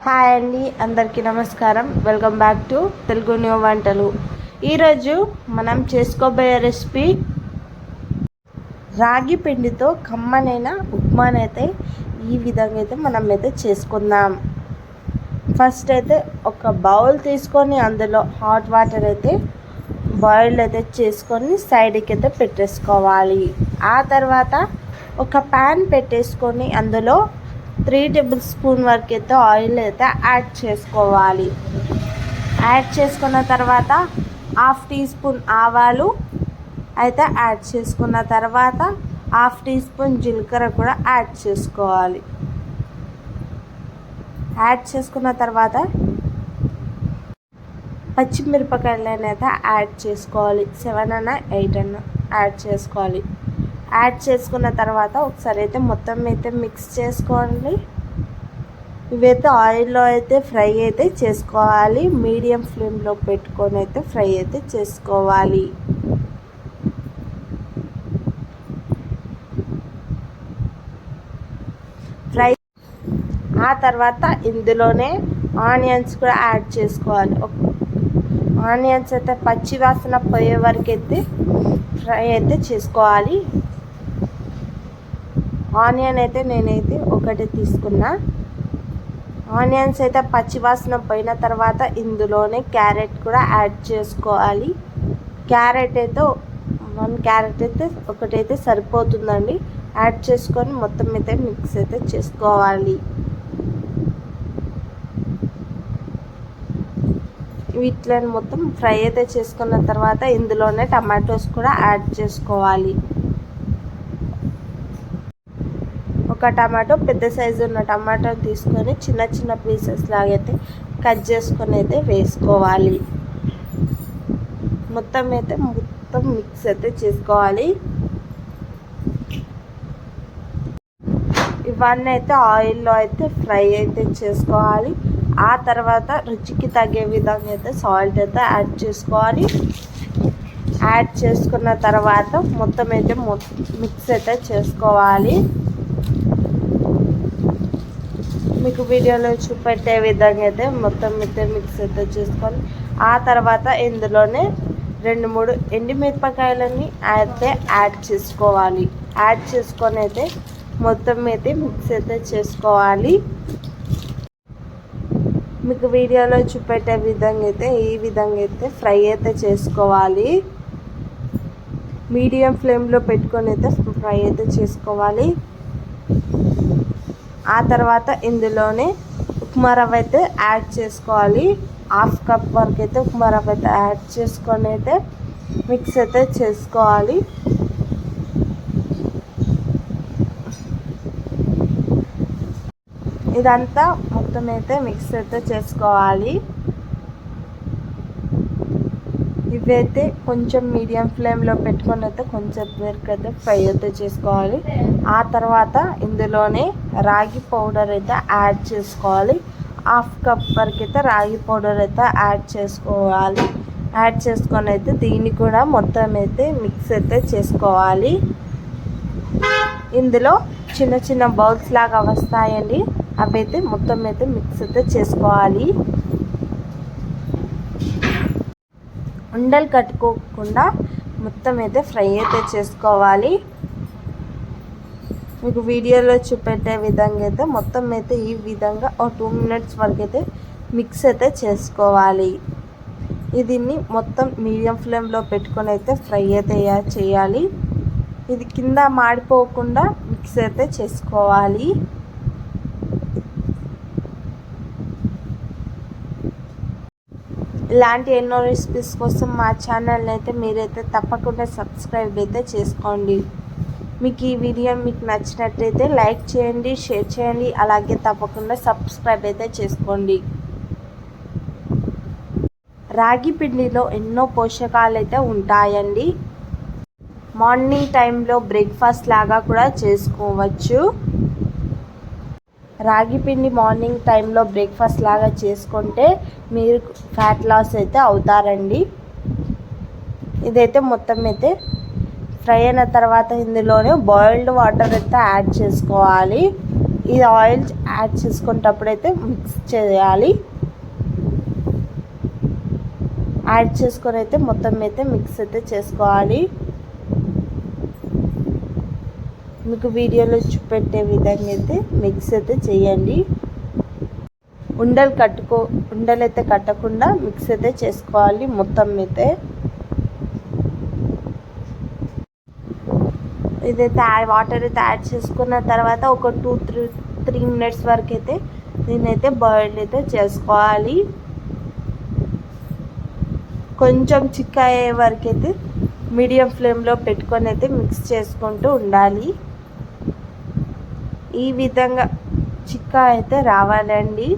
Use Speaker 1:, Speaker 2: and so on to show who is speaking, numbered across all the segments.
Speaker 1: Hi అండి, అందరికీ నమస్కారం. Welcome back to Telugu new వంటలు. ఈరోజు మనం చేసుకోబోయే రెసిపీ రాగి పిండితో కమ్మనైన ఉప్మానైతే ఈ విధంగా అయితే మనం అయితే చేసుకుందాం. ఫస్ట్ అయితే ఒక బౌల్ తీసుకొని అందులో హాట్ వాటర్ అయితే బాయిల్ అయితే చేసుకొని సైడ్కి అయితే పెట్టేసుకోవాలి. ఆ తర్వాత ఒక ప్యాన్ పెట్టేసుకొని అందులో 3 టేబుల్ స్పూన్ వరకు అయితే ఆయిల్ అయితే యాడ్ చేసుకోవాలి. యాడ్ చేసుకున్న తర్వాత 1/2 టీ స్పూన్ ఆవాలు అయితే యాడ్ చేసుకున్న తర్వాత 1/2 టీ స్పూన్ జీలకర్ర కూడా యాడ్ చేసుకోవాలి. యాడ్ చేసుకున్న తర్వాత పచ్చిమిరపకాయలను అయితే యాడ్ చేసుకోవాలి. 7 అన్న 8 అన్న యాడ్ చేసుకోవాలి. యాడ్ చేసుకున్న తర్వాత ఒకసారి అయితే మొత్తం అయితే మిక్స్ చేసుకోండి. ఇవైతే ఆయిల్లో అయితే ఫ్రై అయితే చేసుకోవాలి. మీడియం ఫ్లేమ్లో పెట్టుకొని అయితే ఫ్రై అయితే చేసుకోవాలి. ఫ్రై ఆ తర్వాత ఇందులోనే ఆనియన్స్ కూడా యాడ్ చేసుకోవాలి. ఆనియన్స్ అయితే పచ్చి వాసన పోయే వరకు అయితే ఫ్రై అయితే చేసుకోవాలి. ఆనియన్ అయితే నేనైతే ఒకటి తీసుకున్నా. ఆనియన్స్ అయితే పచ్చివాసన పోయిన తర్వాత ఇందులోనే క్యారెట్ కూడా యాడ్ చేసుకోవాలి. క్యారెట్ అయితే 1 క్యారెట్ అయితే ఒకటైతే సరిపోతుందండి. యాడ్ చేసుకొని మొత్తం అయితే మిక్స్ అయితే చేసుకోవాలి. వీటిని మొత్తం ఫ్రై అయితే చేసుకున్న తర్వాత ఇందులోనే టమాటోస్ కూడా యాడ్ చేసుకోవాలి. ఒక టమాటో, పెద్ద సైజు ఉన్న టమాటో తీసుకొని చిన్న చిన్న పీసెస్ లాగైతే కట్ చేసుకొని అయితే వేసుకోవాలి. మొత్తం మిక్స్ అయితే చేసుకోవాలి. ఇవన్నీ అయితే ఆయిల్లో అయితే ఫ్రై అయితే చేసుకోవాలి. ఆ తర్వాత రుచికి తగ్గే విధంగా అయితే సాల్ట్ అయితే యాడ్ చేసుకోవాలి. యాడ్ చేసుకున్న తర్వాత మొత్తం అయితే మిక్స్ అయితే చేసుకోవాలి. మీకు వీడియోలో చూపెట్టే విధంగా అయితే మొత్తం అయితే మిక్స్ అయితే చేసుకొని ఆ తర్వాత ఇందులోనే 2-3 ఎండుమిరపకాయలని అయితే యాడ్ చేసుకోవాలి. యాడ్ చేసుకొని అయితే మొత్తం అయితే మిక్స్ అయితే చేసుకోవాలి. మీకు వీడియోలో చూపెట్టే విధంగా అయితే ఈ విధంగా అయితే ఫ్రై అయితే చేసుకోవాలి. మీడియం ఫ్లేమ్లో పెట్టుకొని అయితే ఫ్రై అయితే చేసుకోవాలి. ఆ తర్వాత ఇందులోనే ఉప్మా రవ్వ అయితే యాడ్ చేసుకోవాలి. 1/2 కప్ వరకు అయితే ఉప్మా రవ్వ అయితే యాడ్ చేసుకొని అయితే మిక్స్ అయితే చేసుకోవాలి. ఇదంతా మొత్తం అయితే మిక్స్ అయితే చేసుకోవాలి. ఇవైతే కొంచెం మీడియం ఫ్లేమ్లో పెట్టుకొని అయితే కొంచెం వరకు అయితే ఫ్రై అయితే చేసుకోవాలి. ఆ తర్వాత ఇందులోనే రాగి పౌడర్ అయితే యాడ్ చేసుకోవాలి. 1/2 కప్ వరకు అయితే రాగి పౌడర్ అయితే యాడ్ చేసుకోవాలి. యాడ్ చేసుకొని అయితే దీన్ని కూడా మొత్తం అయితే మిక్స్ అయితే చేసుకోవాలి. ఇందులో చిన్న చిన్న బౌల్స్ లాగా వస్తాయండి, అవి అయితే మొత్తం అయితే మిక్స్ అయితే చేసుకోవాలి. ఉండలు కట్టుకోకుండా మొత్తం అయితే ఫ్రై అయితే చేసుకోవాలి. మీకు వీడియోలో చూపెట్టే విధంగా అయితే మొత్తం అయితే ఈ విధంగా 2 మినిట్స్ వరకు అయితే మిక్స్ అయితే చేసుకోవాలి. దీన్ని మొత్తం మీడియం ఫ్లేమ్లో పెట్టుకొని అయితే ఫ్రై అయితే చేయాలి. ఇది కింద మాడిపోకుండా మిక్స్ అయితే చేసుకోవాలి. ఇలాంటి ఎన్నో రెసిపీస్ కోసం మా ఛానల్ని అయితే మీరైతే తప్పకుండా సబ్స్క్రైబ్ అయితే చేసుకోండి. మీకు ఈ వీడియో మీకు నచ్చినట్టయితే లైక్ చేయండి, షేర్ చేయండి, అలాగే తప్పకుండా సబ్స్క్రైబ్ అయితే చేసుకోండి. రాగి పిండిలో ఎన్నో పోషకాలు అయితే ఉంటాయండి. మార్నింగ్ టైంలో బ్రేక్ఫాస్ట్ లాగా కూడా చేసుకోవచ్చు. రాగి పిండి మార్నింగ్ టైంలో బ్రేక్ఫాస్ట్ లాగా చేసుకుంటే మీరు ఫ్యాట్ లాస్ అయితే అవుతారండి. ఇదైతే మొత్తం అయితే ఫ్రై అయిన తర్వాత ఇందులోనే బాయిల్డ్ వాటర్ అయితే యాడ్ చేసుకోవాలి. ఈ ఆయిల్ యాడ్ చేసుకునేటప్పుడైతే మిక్స్ చేయాలి. యాడ్ చేసుకొని అయితే మొత్తం అయితే మిక్స్ అయితే చేసుకోవాలి. మీకు వీడియోలో చూపెట్టే విధంగా అయితే మిక్స్ అయితే చేయండి. ఉండలు అయితే కట్టకుండా మిక్స్ అయితే చేసుకోవాలి మొత్తం అయితే. ఇదైతే వాటర్ అయితే యాడ్ చేసుకున్న తర్వాత ఒక 2-3 మినిట్స్ వరకు అయితే దీన్నైతే బాయిల్ అయితే చేసుకోవాలి. కొంచెం చిక్క అయ్యే వరకు అయితే మీడియం ఫ్లేమ్లో పెట్టుకొని అయితే మిక్స్ చేసుకుంటూ ఉండాలి. ఈ విధంగా చిక్క అయితే రావాలండి.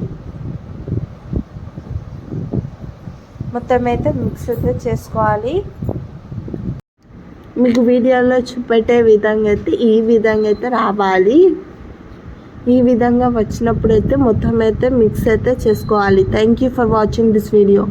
Speaker 1: మొత్తం అయితే మిక్స్ అయితే చేసుకోవాలి. మీకు వీడియోలో చూపెట్టే విధంగా అయితే ఈ విధంగా అయితే రావాలి. ఈ విధంగా వచ్చినప్పుడు అయితే మొత్తం అయితే మిక్స్ అయితే చేసుకోవాలి. Thank you for watching this video.